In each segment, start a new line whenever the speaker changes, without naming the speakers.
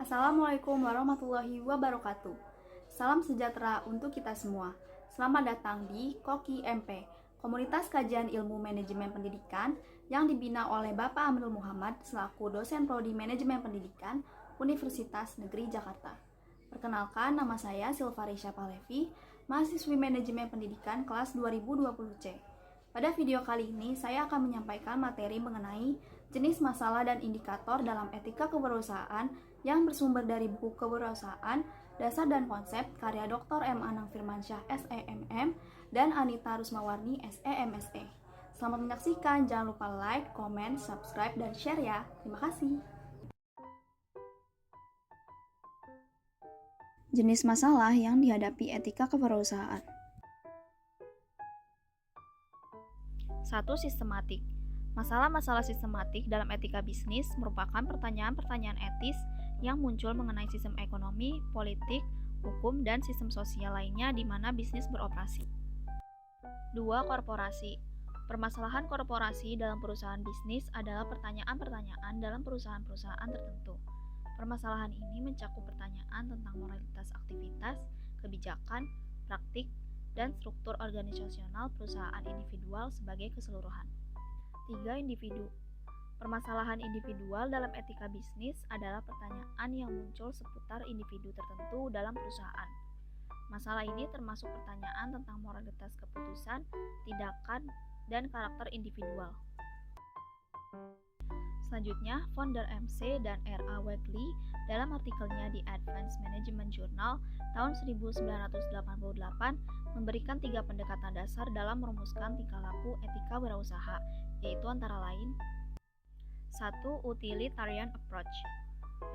Assalamualaikum warahmatullahi wabarakatuh. Salam sejahtera untuk kita semua. Selamat datang di Koki MP, Komunitas Kajian Ilmu Manajemen Pendidikan yang dibina oleh Bapak Aminul Muhammad selaku dosen prodi Manajemen Pendidikan Universitas Negeri Jakarta. Perkenalkan, nama saya Silvarisha Palevi, mahasiswi Manajemen Pendidikan kelas 2020C. Pada video kali ini, saya akan menyampaikan materi mengenai jenis masalah dan indikator dalam etika kewirausahaan yang bersumber dari buku Kewirausahaan, Dasar dan Konsep karya Dr. M. Anang Firmansyah, SEMM, dan Anita Rusmawarni, SEMSE. Selamat menyaksikan, jangan lupa like, komen, subscribe, dan share ya. Terima kasih. Jenis masalah yang dihadapi etika kewirausahaan.
1. Sistematik. Masalah-masalah sistematik dalam etika bisnis merupakan pertanyaan-pertanyaan etis yang muncul mengenai sistem ekonomi, politik, hukum, dan sistem sosial lainnya di mana bisnis beroperasi. 2. Korporasi. Permasalahan korporasi dalam perusahaan bisnis adalah pertanyaan-pertanyaan dalam perusahaan-perusahaan tertentu. Permasalahan ini mencakup pertanyaan tentang moralitas aktivitas, kebijakan, praktik, dan struktur organisasional perusahaan individual sebagai keseluruhan. 3. Individu. Permasalahan individual dalam etika bisnis adalah pertanyaan yang muncul seputar individu tertentu dalam perusahaan. Masalah ini termasuk pertanyaan tentang moralitas keputusan, tindakan, dan karakter individual. Selanjutnya, founder MC dan R.A. Wegley dalam artikelnya di Advanced Management Journal tahun 1988 memberikan 3 pendekatan dasar dalam merumuskan tingkah laku etika wirausaha, yaitu antara lain 1. Utilitarian approach.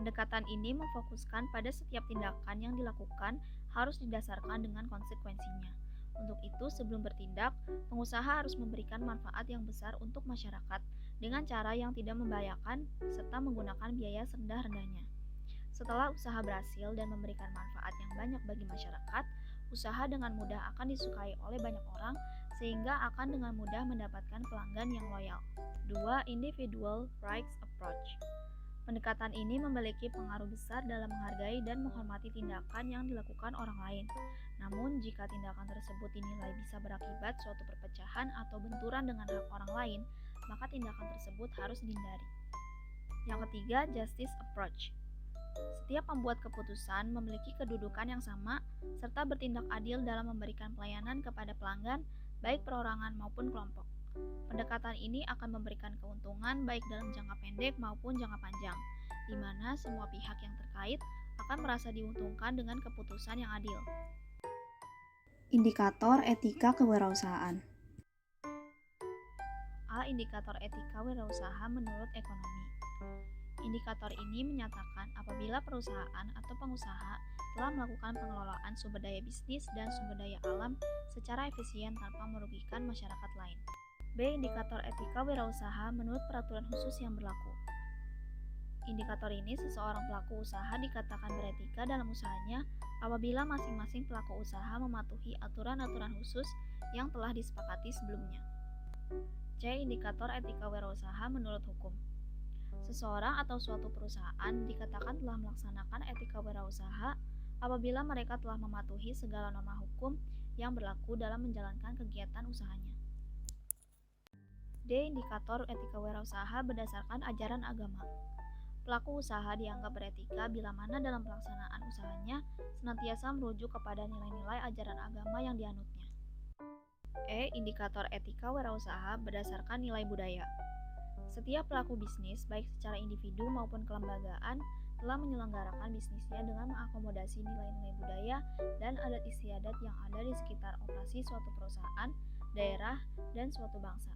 Pendekatan ini memfokuskan pada setiap tindakan yang dilakukan harus didasarkan dengan konsekuensinya. Untuk itu, sebelum bertindak, pengusaha harus memberikan manfaat yang besar untuk masyarakat dengan cara yang tidak membahayakan serta menggunakan biaya serendah-rendahnya. Setelah usaha berhasil dan memberikan manfaat yang banyak bagi masyarakat, usaha dengan mudah akan disukai oleh banyak orang sehingga akan dengan mudah mendapatkan pelanggan yang loyal. 2. Individual rights approach. Pendekatan ini memiliki pengaruh besar dalam menghargai dan menghormati tindakan yang dilakukan orang lain. Namun, jika tindakan tersebut dinilai bisa berakibat suatu perpecahan atau benturan dengan hak orang lain, maka tindakan tersebut harus dihindari. Yang ketiga, justice approach. Setiap pembuat keputusan memiliki kedudukan yang sama serta bertindak adil dalam memberikan pelayanan kepada pelanggan, baik perorangan maupun kelompok. Pendekatan ini akan memberikan keuntungan baik dalam jangka pendek maupun jangka panjang, di mana semua pihak yang terkait akan merasa diuntungkan dengan keputusan yang adil.
Indikator etika kewirausahaan.
A. Indikator etika wirausaha menurut ekonomi. Indikator ini menyatakan apabila perusahaan atau pengusaha telah melakukan pengelolaan sumber daya bisnis dan sumber daya alam secara efisien tanpa merugikan masyarakat lain. B. Indikator etika wirausaha menurut peraturan khusus yang berlaku. Indikator ini seseorang pelaku usaha dikatakan beretika dalam usahanya apabila masing-masing pelaku usaha mematuhi aturan-aturan khusus yang telah disepakati sebelumnya. C. Indikator etika wirausaha menurut hukum. Seseorang atau suatu perusahaan dikatakan telah melaksanakan etika wirausaha apabila mereka telah mematuhi segala norma hukum yang berlaku dalam menjalankan kegiatan usahanya. D. Indikator etika wirausaha berdasarkan ajaran agama. Pelaku usaha dianggap beretika bila mana dalam pelaksanaan usahanya senantiasa merujuk kepada nilai-nilai ajaran agama yang dianutnya. E. Indikator etika wirausaha berdasarkan nilai budaya. Setiap pelaku bisnis, baik secara individu maupun kelembagaan, telah menyelenggarakan bisnisnya dengan mengakomodasi nilai-nilai budaya dan adat istiadat yang ada di sekitar operasi suatu perusahaan, daerah, dan suatu bangsa.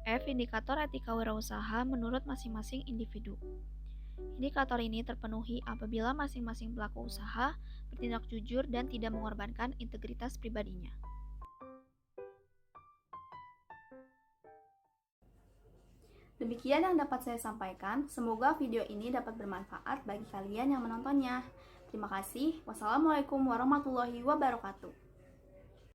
F. Indikator etika wirausaha menurut masing-masing individu. Indikator ini terpenuhi apabila masing-masing pelaku usaha bertindak jujur dan tidak mengorbankan integritas pribadinya.
Demikian yang dapat saya sampaikan. Semoga video ini dapat bermanfaat bagi kalian yang menontonnya. Terima kasih. Wassalamualaikum warahmatullahi wabarakatuh.